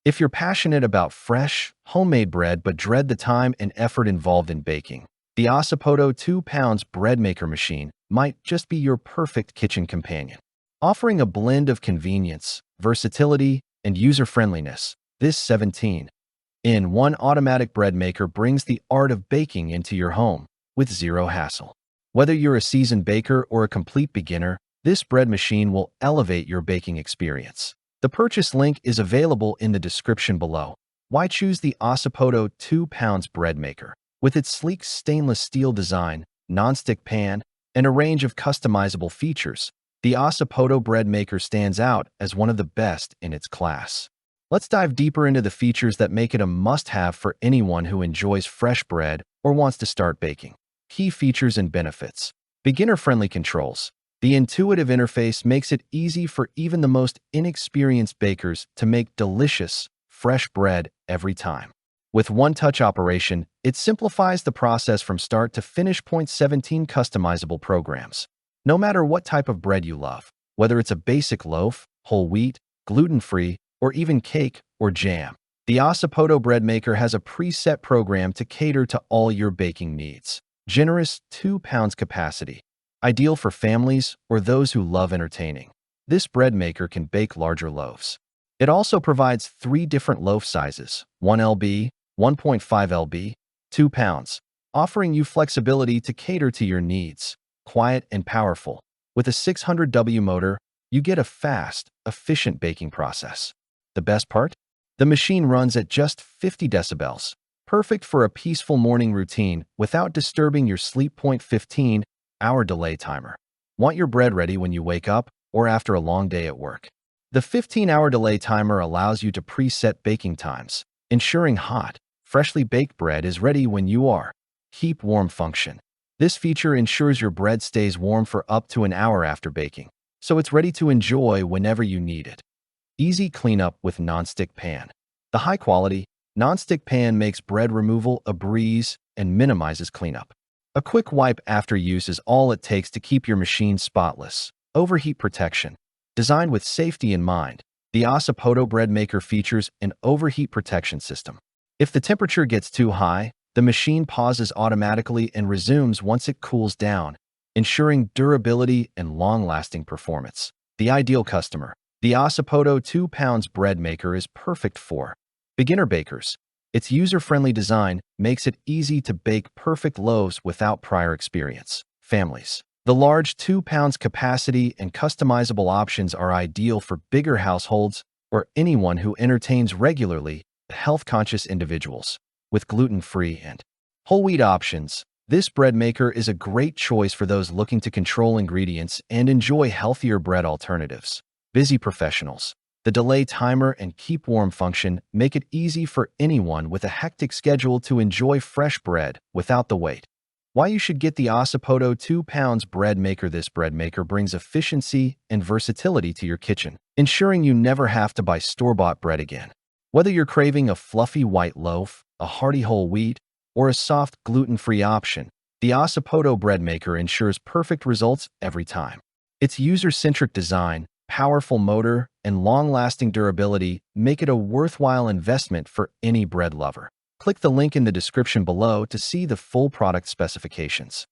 If you're passionate about fresh, homemade bread but dread the time and effort involved in baking, the Osipoto 2lb bread maker machine might just be your perfect kitchen companion. Offering a blend of convenience, versatility, and user-friendliness, this 17-in-1 automatic bread maker brings the art of baking into your home with zero hassle. Whether you're a seasoned baker or a complete beginner, this bread machine will elevate your baking experience. The purchase link is available in the description below. Why choose the Osipoto 2lb bread maker? With its sleek stainless steel design, non-stick pan, and a range of customizable features, the Osipoto bread maker stands out as one of the best in its class. Let's dive deeper into the features that make it a must-have for anyone who enjoys fresh bread or wants to start baking. Key features and benefits. Beginner-friendly controls. The intuitive interface makes it easy for even the most inexperienced bakers to make delicious, fresh bread every time. With one-touch operation, it simplifies the process from start to finish. 17 customizable programs. No matter what type of bread you love, whether it's a basic loaf, whole wheat, gluten-free, or even cake or jam, the Osipoto bread maker has a preset program to cater to all your baking needs. Generous 2 pounds capacity. Ideal for families or those who love entertaining. This bread maker can bake larger loaves. It also provides 3 different loaf sizes, 1 lb, 1.5 lb, 2 pounds, offering you flexibility to cater to your needs. Quiet and powerful. With a 600W motor, you get a fast, efficient baking process. The best part? The machine runs at just 50 decibels, perfect for a peaceful morning routine without disturbing your sleep. 15-hour delay timer. Want your bread ready when you wake up or after a long day at work? The 15-hour delay timer allows you to preset baking times, ensuring hot, freshly baked bread is ready when you are. Keep warm function. This feature ensures your bread stays warm for up to an hour after baking, so it's ready to enjoy whenever you need it. Easy cleanup with non-stick pan. The high-quality, non-stick pan makes bread removal a breeze and minimizes cleanup. A quick wipe after use is all it takes to keep your machine spotless. Overheat protection. Designed with safety in mind, the Osipoto bread maker features an overheat protection system. If the temperature gets too high, the machine pauses automatically and resumes once it cools down, ensuring durability and long-lasting performance. The ideal customer. The Osipoto 2lb bread maker is perfect for beginner bakers. Its user-friendly design makes it easy to bake perfect loaves without prior experience. Families. The large 2 pounds capacity and customizable options are ideal for bigger households or anyone who entertains regularly, health-conscious individuals. With gluten-free and whole wheat options, this bread maker is a great choice for those looking to control ingredients and enjoy healthier bread alternatives. Busy professionals. The delay timer and keep warm function make it easy for anyone with a hectic schedule to enjoy fresh bread without the wait. Why you should get the Osipoto 2lb bread maker. This bread maker brings efficiency and versatility to your kitchen, ensuring you never have to buy store-bought bread again. Whether you're craving a fluffy white loaf, a hearty whole wheat, or a soft gluten-free option, the Osipoto bread maker ensures perfect results every time. Its user-centric design, powerful motor, and long-lasting durability make it a worthwhile investment for any bread lover. Click the link in the description below to see the full product specifications.